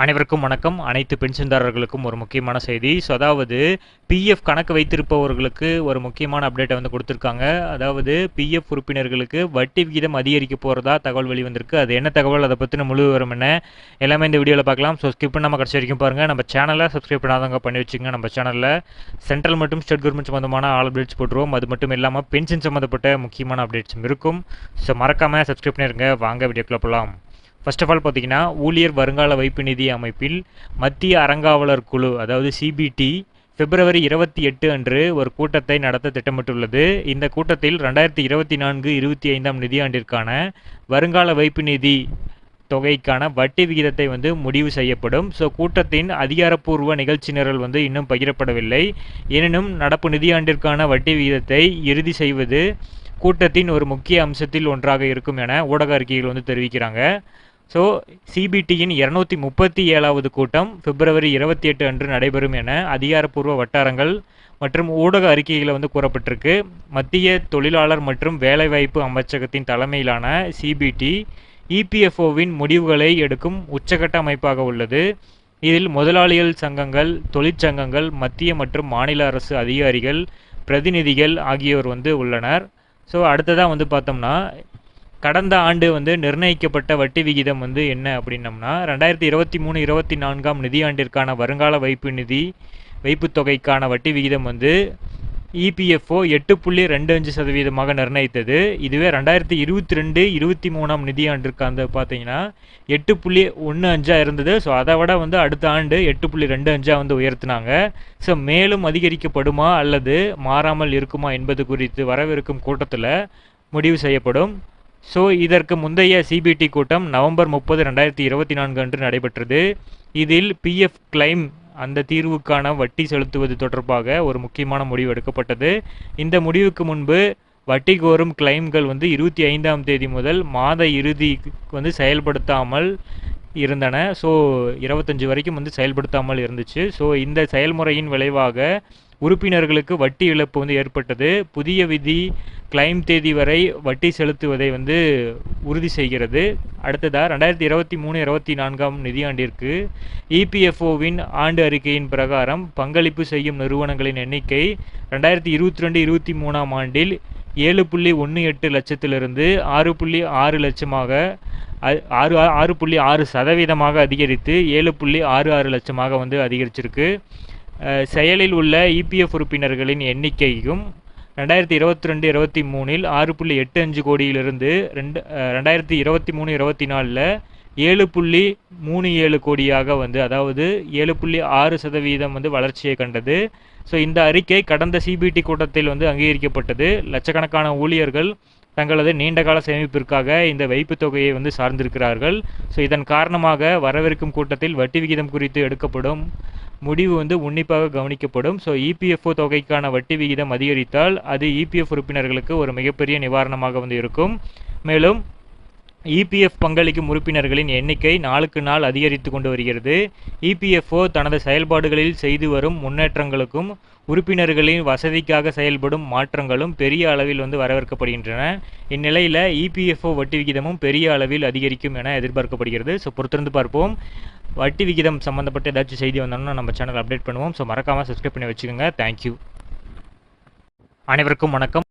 அனைவருக்கும் வணக்கம். அனைத்து பென்ஷன்தாரர்களுக்கும் ஒரு முக்கியமான செய்தி. அதாவது பிஎஃப் கணக்கு வைத்திருப்பவர்களுக்கு ஒரு முக்கியமான அப்டேட்டை வந்து கொடுத்துருக்காங்க. அதாவது பிஎஃப் உறுப்பினர்களுக்கு வட்டி விகிதம் அதிகரிக்க போகிறதா தகவல் வெளிவந்திருக்கு. அது என்ன தகவல், அதை பற்றின முழு விவரம் என்ன, எல்லாமே இந்த வீடியோவில் பார்க்கலாம். ஸோ ஸ்கிப் பண்ணாமல் கடைசி வரைக்கும் பாருங்கள். நம்ம சேனலை சப்ஸ்கிரைப் பண்ணாதவங்க பண்ணி வச்சுங்க. நம்ம சேனலில் சென்ட்ரல் மற்றும் ஸ்டேட் கவர்மெண்ட் சம்மந்தமான ஆல் அப்டேட்ஸ் போட்டுருவோம். அது மட்டும் இல்லாமல் பென்ஷன் சம்மந்தப்பட்ட முக்கியமான அப்டேட்ஸும் இருக்கும். ஸோ மறக்காமல் சப்ஸ்கிரைப் பண்ணிருங்க. வாங்க வீடியோக்குள்ள போகலாம். ஃபர்ஸ்ட் ஆஃப் ஆல் பார்த்தீங்கன்னா, ஊழியர் வருங்கால வைப்பு நிதி அமைப்பில் மத்திய அறங்காவலர் குழு அதாவது சிபிடி பிப்ரவரி 28 அன்று ஒரு கூட்டத்தை நடத்த திட்டமிட்டுள்ளது. இந்த கூட்டத்தில் 2024-25 நிதியாண்டிற்கான வருங்கால வைப்பு நிதி தொகைக்கான வட்டி விகிதத்தை வந்து முடிவு செய்யப்படும். ஸோ கூட்டத்தின் அதிகாரப்பூர்வ நிகழ்ச்சி நிரல் வந்து இன்னும் பகிரப்படவில்லை. எனினும் நடப்பு நிதியாண்டிற்கான வட்டி விகிதத்தை இறுதி செய்வது கூட்டத்தின் ஒரு முக்கிய அம்சத்தில் ஒன்றாக இருக்கும் என ஊடக அறிக்கைகள் வந்து தெரிவிக்கிறாங்க. ஸோ சிபிடியின் 237வது கூட்டம் பிப்ரவரி 28 அன்று நடைபெறும் என அதிகாரப்பூர்வ வட்டாரங்கள் மற்றும் ஊடக அறிக்கைகளை வந்து கூறப்பட்டிருக்கு. மத்திய தொழிலாளர் மற்றும் வேலைவாய்ப்பு அமைச்சகத்தின் தலைமையிலான சிபிடி இபிஎஃப்ஓவின் முடிவுகளை எடுக்கும் உச்சகட்ட அமைப்பாக உள்ளது. இதில் முதலாளிகள் சங்கங்கள், தொழிற்சங்கங்கள், மத்திய மற்றும் மாநில அரசு அதிகாரிகள், பிரதிநிதிகள் ஆகியோர் வந்து உள்ளனர். ஸோ அடுத்ததாக வந்து பார்த்தோம்னா, கடந்த ஆண்டு வந்து நிர்ணயிக்கப்பட்ட வட்டி விகிதம் வந்து என்ன அப்படின்னம்னா, 2023-24 நிதியாண்டிற்கான வருங்கால வைப்பு தொகைக்கான வட்டி விகிதம் வந்து இபிஎஃப்ஓ 8.25% நிர்ணயித்தது. இதுவே 2022-23 நிதியாண்டிற்கு வந்து பார்த்தீங்கன்னா 8.15 இருந்தது. ஸோ அதை விட வந்து அடுத்த ஆண்டு 8.25 வந்து உயர்த்தினாங்க. ஸோ மேலும் அதிகரிக்கப்படுமா அல்லது மாறாமல் இருக்குமா என்பது குறித்து வரவிருக்கும் கூட்டத்தில் முடிவு செய்யப்படும். ஸோ இதற்கு முந்தைய சிபிடி கூட்டம் நவம்பர் 30, 2024 அன்று நடைபெற்றது. இதில் பிஎஃப் கிளைம் அந்த தீர்வுக்கான வட்டி செலுத்துவது தொடர்பாக ஒரு முக்கியமான முடிவு எடுக்கப்பட்டது. இந்த முடிவுக்கு முன்பு வட்டி கோரும் கிளைம்கள் வந்து 25ஆம் தேதி முதல் மாத இறுதிக்கு வந்து செயல்படுத்தாமல் இருந்தன. ஸோ 25 வரைக்கும் வந்து செயல்படுத்தாமல் இருந்துச்சு. ஸோ இந்த செயல்முறையின் விளைவாக உறுப்பினர்களுக்கு வட்டி இழப்பு வந்து ஏற்பட்டது. புதிய விதி கிளைம் தேதி வரை வட்டி செலுத்துவதை வந்து உறுதி செய்கிறது. அடுத்ததாக 2023-24 நிதியாண்டிற்கு இபிஎஃப்ஓவின் ஆண்டு அறிக்கையின் பிரகாரம் பங்களிப்பு செய்யும் நிறுவனங்களின் எண்ணிக்கை 2022-23 ஆண்டில் 7.18 லட்சத்திலிருந்து 6.6 லட்சமாக 6.6% அதிகரித்து 7.66 லட்சமாக வந்து அதிகரிச்சிருக்கு. செயலில் உள்ள இபிஎஃப் உறுப்பினர்களின் எண்ணிக்கையும் 2022-23 6.85 கோடியிலிருந்து 2023-24 7.37 கோடியாக வந்து, அதாவது 7.6% வந்து வளர்ச்சியை கண்டது. ஸோ இந்த அறிக்கை கடந்த சிபிடி கூட்டத்தில் வந்து அங்கீகரிக்கப்பட்டது. லட்சக்கணக்கான ஊழியர்கள் தங்களது நீண்டகால சேமிப்பிற்காக இந்த வைப்பு தொகையை வந்து சார்ந்திருக்கிறார்கள். ஸோ இதன் காரணமாக வரவிருக்கும் கூட்டத்தில் வட்டி விகிதம் குறித்து எடுக்கப்படும் முடிவு வந்து உன்னிப்பாக கவனிக்கப்படும். ஸோ இபிஎஃப்ஓ தொகைக்கான வட்டி விகிதம் அதிகரித்தால் அது இபிஎஃப் உறுப்பினர்களுக்கு ஒரு மிகப்பெரிய நிவாரணமாக வந்து இருக்கும். மேலும் இபிஎஃப் பங்களிக்கும் உறுப்பினர்களின் எண்ணிக்கை நாளுக்கு நாள் அதிகரித்து கொண்டு வருகிறது. இபிஎஃப்ஓ தனது செயல்பாடுகளில் செய்து வரும் முன்னேற்றங்களுக்கும் உறுப்பினர்களின் வசதிக்காக செயல்படும் மாற்றங்களும் பெரிய அளவில் வந்து வரவேற்கப்படுகின்றன. இந்நிலையில் இபிஎஃப்ஓ வட்டி விகிதமும் பெரிய அளவில் அதிகரிக்கும் என எதிர்பார்க்கப்படுகிறது. ஸோ பொறுத்திருந்து பார்ப்போம். வட்டி விகிதம் சம்மந்தப்பட்ட ஏதாச்சும் செய்தி வந்தோம்னா நம்ம சேனல் அப்டேட் பண்ணுவோம். ஸோ மறக்காமல் சப்ஸ்கிரைப் பண்ணி வச்சுக்கோங்க. தேங்க்யூ. அனைவருக்கும் வணக்கம்.